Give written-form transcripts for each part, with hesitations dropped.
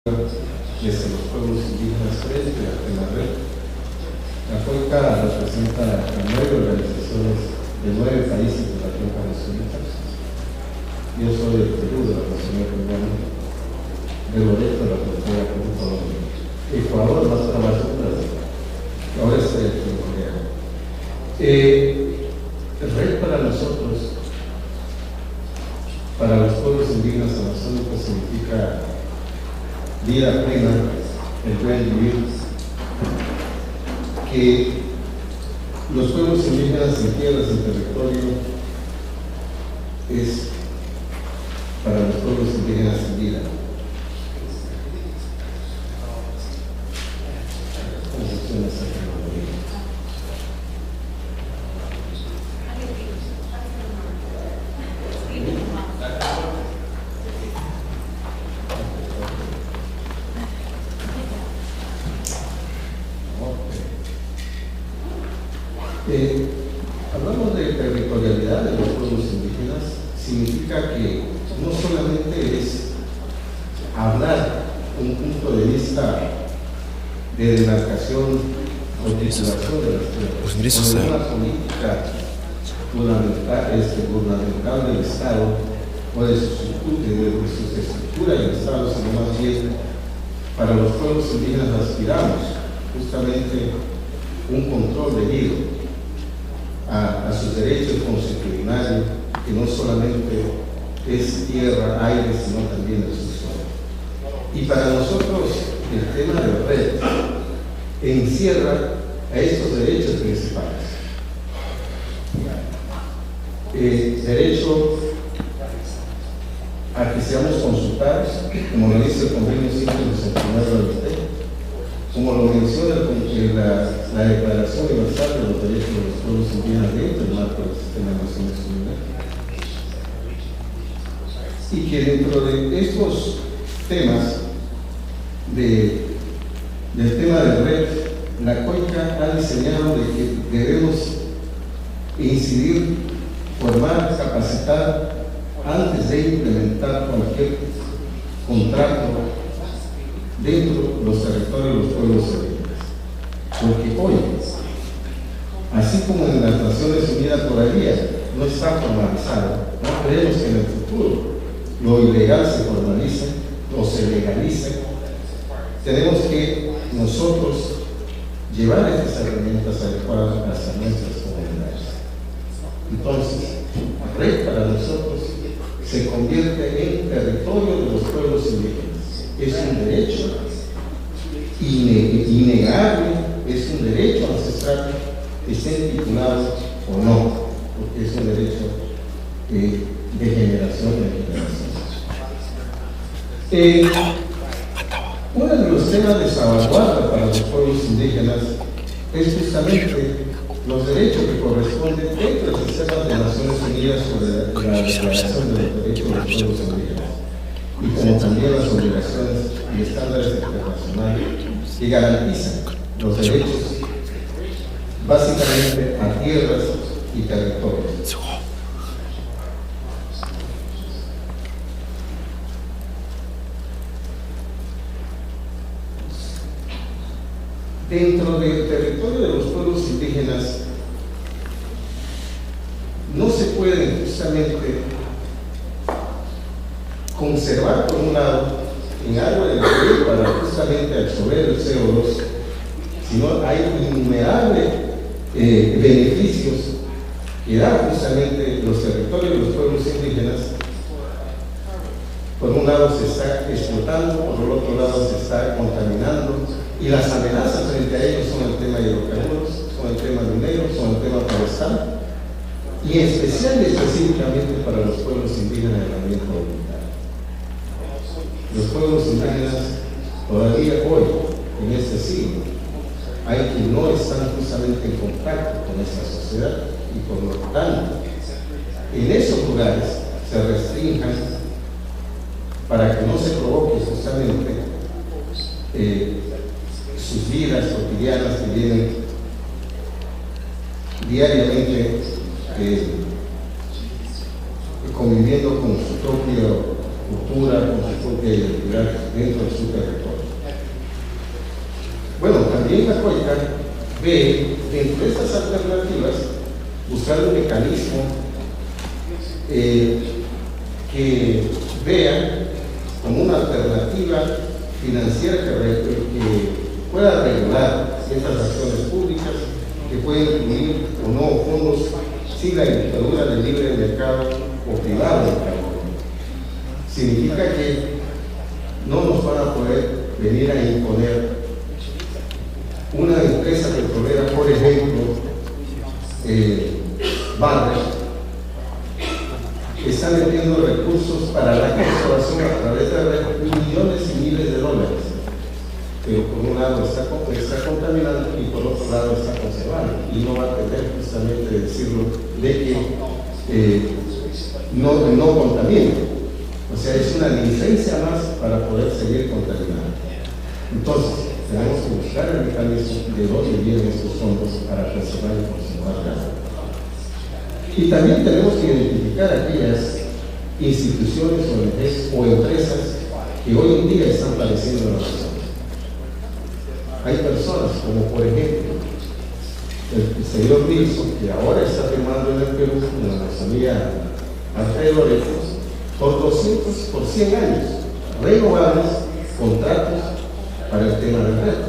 desde los pueblos indígenas frente a la red. La COICA representa a 9 organizaciones de 9 países de la cuenca amazónica. Yo soy del Perú, de la Amazonía peruana, de Loreto, de la frontera con Colombia. Ecuador, más para Brasil, ahora estoy aquí en Corea. El red para nosotros, para los pueblos indígenas amazónicos, significa vida plena, el buen vivir, que los pueblos indígenas en tierras, en territorio, es para los pueblos indígenas en vida. Hablamos de territorialidad de los pueblos indígenas, significa que no solamente es hablar un punto de vista de demarcación o titulación de las tierras, sino una política gubernamental del Estado o de su estructura del Estado, sino más bien para los pueblos indígenas aspiramos justamente un control debido a sus derechos constitucionales, que no solamente es tierra, aire, sino también el suelo. Y para nosotros el tema de red encierra a estos derechos principales. Derecho a que seamos consultados, como lo dice el convenio 169 de la OIT, como lo menciona la Declaración Universal de los Derechos de los Pueblos Indígenas dentro del marco del Sistema de Naciones Unidas. Y que dentro de estos temas, del tema de red, la COICA ha diseñado de que debemos incidir, formar, capacitar antes de implementar cualquier contrato dentro de los territorios de los pueblos indígenas. Porque hoy, así como en las Naciones Unidas todavía no está formalizado, no creemos que en el futuro lo ilegal se formalice o se legalice. Tenemos que nosotros llevar estas herramientas adecuadas hacia nuestras comunidades. Entonces, la red para nosotros se convierte en territorio de los pueblos indígenas. Es un derecho innegable, es un derecho ancestral, que estén titulados o no, porque es un derecho de generación en generación. Uno de los temas de salvaguarda para los pueblos indígenas es justamente los derechos que corresponden dentro del sistema de Naciones Unidas sobre la Declaración de los Derechos de los Pueblos Indígenas, y como también las obligaciones y estándares internacionales que garantizan los derechos básicamente a tierras y territorios. Dentro del territorio de los pueblos indígenas no se puede justamente conservar, por un lado, en agua del río para justamente absorber el CO2, sino hay innumerables beneficios que dan justamente los territorios de los pueblos indígenas. Por un lado se está explotando, por el otro lado se está contaminando, y las amenazas frente a ellos son el tema de hidrocarburos, son el tema minero, son el tema forestal, y en especial y específicamente para los pueblos indígenas del ambiente voluntario. Los pueblos indígenas todavía hoy, en este siglo, hay quienes no están justamente en contacto con esta sociedad, y por lo tanto, en esos lugares se restrinjan para que no se provoque justamente sus vidas cotidianas que vienen diariamente conviviendo con su propia cultura, con su propia identidad dentro de su territorio. también la COICA ve entre estas alternativas buscar un mecanismo que vea como una alternativa financiera que pueda regular ciertas acciones públicas, que pueden incluir o no fondos sin la dictadura del libre mercado o privado mercado. Significa que no nos van a poder venir a imponer una empresa petrolera, por ejemplo, Barrick, que está metiendo recursos para la conservación a través de millones y miles de dólares, pero por un lado está contaminando y por otro lado está conservando, y no va a tener justamente decirlo de que no contamine. O sea, es una licencia más para poder seguir contaminando. Entonces, tenemos que buscar el mecanismo de dónde vienen estos fondos para preservar y conservar el agua. Y también tenemos que identificar aquellas instituciones, ONGs o empresas que hoy en día están padeciendo la razón. Hay personas como, por ejemplo, el señor Nilsson, que ahora está firmando en el Perú, en la Amazonía Alta de Loreto, por 100 años, renovables contratos para el tema del reto,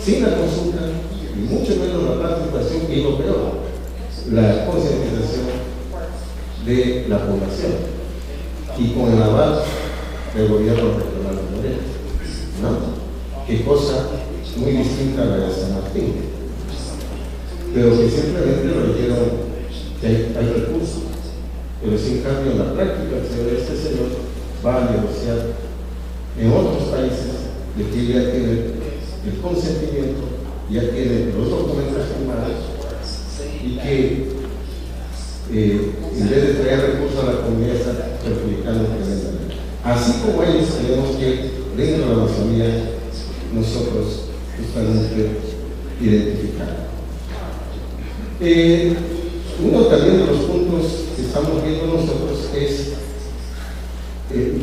sin la consulta y mucho menos la participación, y lo peor, la concientización de la población y con el aval del gobierno regional de Loreto, ¿no? Qué cosa muy distinta a la de San Martín, pero que simplemente lo dijeron que hay recursos, pero sin cambio en la práctica. Este señor va a negociar en otros países de que ya tiene el consentimiento, ya tiene los documentos firmados, y que en vez de traer recursos a la comunidad está perjudicando tremendamente. Así como ellos, tenemos que dentro de la Amazonía nosotros justamente identificar. Uno también de los puntos que estamos viendo nosotros es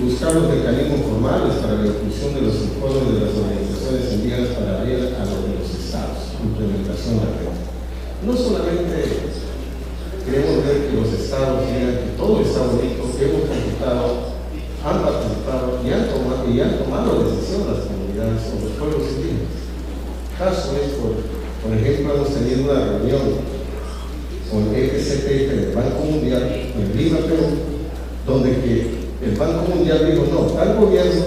buscar los mecanismos formales para la inclusión de los informes de las organizaciones indígenas para ver a los de los estados, implementación de la red. No solamente queremos ver que los estados digan que todo está bonito, que hemos participado, han participado y han tomado decisión las comunidades o los pueblos indígenas. Caso es, por ejemplo, hemos tenido una reunión con el FCPF del Banco Mundial en Lima, Perú, donde que el Banco Mundial dijo, no, tal gobierno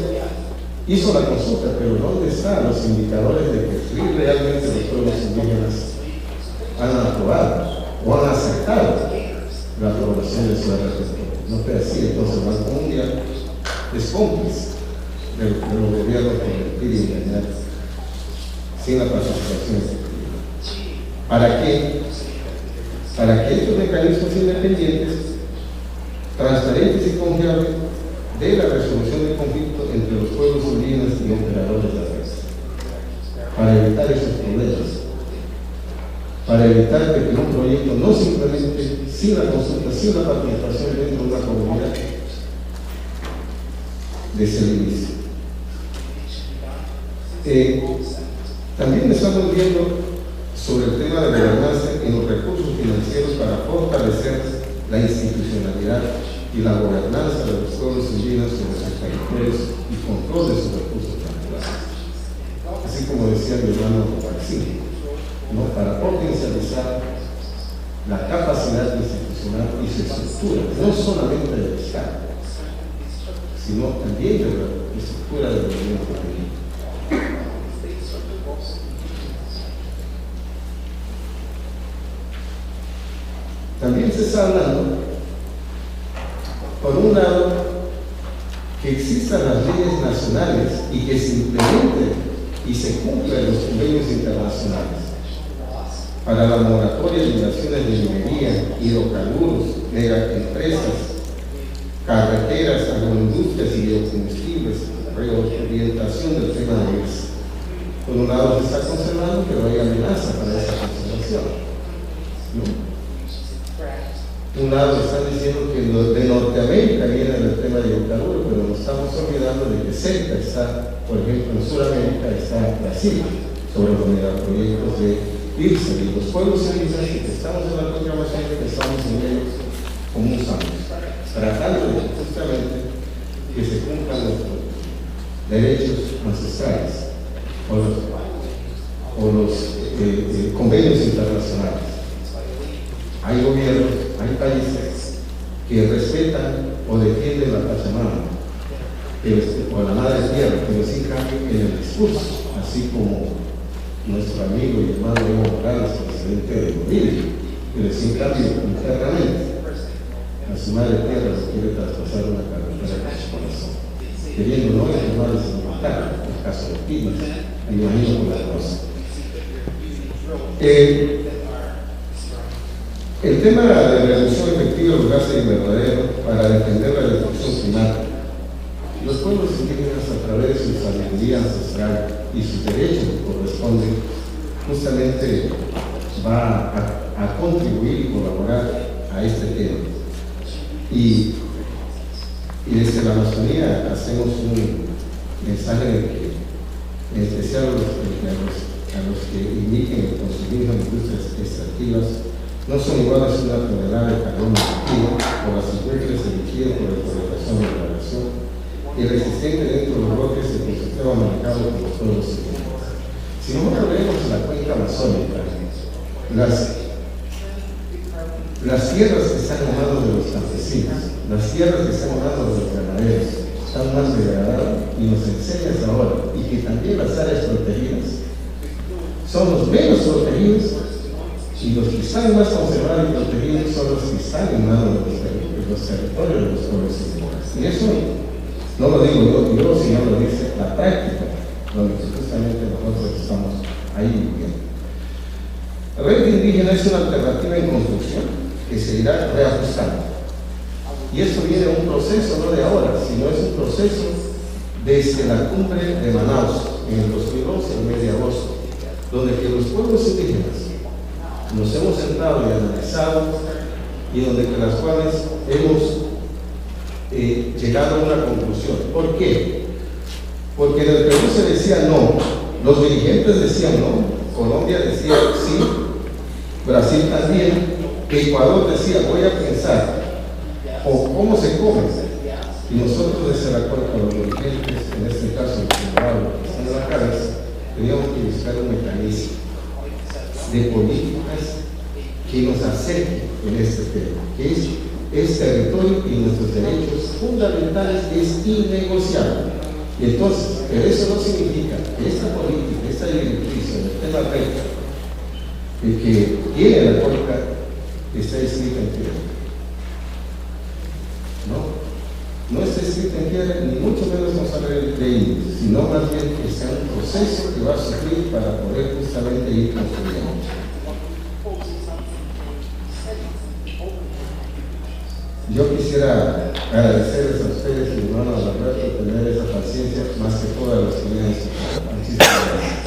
hizo la consulta, pero ¿dónde están los indicadores de que sí, realmente los pueblos indígenas han aprobado o han aceptado la aprobación de su RPP? No fue así. Entonces el Banco Mundial es cómplice de los gobiernos que permiten engañar sin la participación efectiva. ¿Para qué? Para que estos mecanismos independientes, transparentes y confiables, de la resolución de conflictos entre los pueblos indígenas y operadores de la red, para evitar esos problemas, para evitar que un proyecto no simplemente, sin la consulta, sin la participación dentro de una comunidad, desde el inicio. También estamos viendo sobre el tema de gobernanza en los recursos financieros para fortalecer la institucionalidad y la gobernanza de los pueblos indígenas sobre sus territorios y control de sus recursos naturales. Así como decía mi hermano Maxine, ¿no? Para potencializar la capacidad institucional y su estructura, no solamente del Estado, sino también de la estructura del gobierno público. También se está hablando, por un lado, que existan las leyes nacionales y que se implementen y se cumplan los convenios internacionales para la moratoria de inversiones de minería, hidrocarburos, megaempresas, carreteras, agroindustrias y biocombustibles, reorientación del tema de IES. Por un lado se está conservando, pero hay amenaza para esa conservación, ¿no? Un lado están diciendo que de Norteamérica viene el tema de hidrocarburos, pero nos estamos olvidando de que cerca está, por ejemplo, en Sudamérica está Brasil, sobre los megaproyectos de irse. Y los pueblos indígenas que estamos en la programación, que estamos en ellos como unos años, tratando de justamente que se cumplan nuestros derechos ancestrales o los convenios internacionales. Hay gobiernos, hay países que respetan o defienden la Pachamama o la madre tierra, pero sin cambio en el discurso, así como nuestro amigo y hermano Evo Morales, presidente de Bolivia, pero sin cambio internamente a su madre tierra se quiere traspasar una carretera de su corazón, queriendo no enfermarles en matar, en el caso de Pimas, me imagino por la cosa. El tema de reducción efectiva de los gases invernaderos para defender la destrucción climática. Los pueblos indígenas, a través de su sabiduría ancestral y sus derechos que corresponden, justamente va a contribuir y colaborar a este tema. Y desde la Amazonía hacemos un mensaje en especial a los que indiquen el consumismo de industrias extractivas no son iguales a una tonelada de carbón emitido por las industrias emitidas por la explotación de la relación y resistente dentro de los bloques del ecosistema manejado por los pueblos indígenas. Si nosotros leemos la cuenca amazónica, las tierras que están en manos de los campesinos, las tierras que están en manos de los ganaderos, están más degradadas y nos enseñas ahora, y que también las áreas protegidas son los menos protegidos y los que están más conservados y protegidos son los que están en manos de los territorios de los pueblos indígenas. Y eso no lo digo yo, sino lo dice la práctica, donde justamente nosotros estamos ahí viviendo. La red indígena es una alternativa en construcción que se irá reajustando. Y esto viene de un proceso, no de ahora, sino es un proceso desde la cumbre de Manaus en el 2011, el mes de agosto, donde que los pueblos indígenas nos hemos sentado y analizado y donde que las cuales hemos llegado a una conclusión. ¿Por qué? Porque en el Perú se decía no, los dirigentes decían no, Colombia decía sí, Brasil también, Ecuador decía voy a pensar, o cómo se come. Y nosotros desde la cual con los dirigentes, en este caso el general que están en la cabeza, teníamos que buscar un mecanismo de políticas que nos acerquen en este tema, que es territorio y nuestros derechos fundamentales es innegociable. Y entonces, pero eso no significa que esta política, esta directriz en el tema recta, que tiene la política, está escrita en tierra. No está escrita en tierra, ni mucho menos nos habla de indios, sino más bien que sea un proceso que va a sufrir para poder justamente ir construyendo. Yo quisiera agradecerles a ustedes, mi hermano, a la verdad, por tener esa paciencia, más que todas las que me han escuchado. Muchísimas gracias.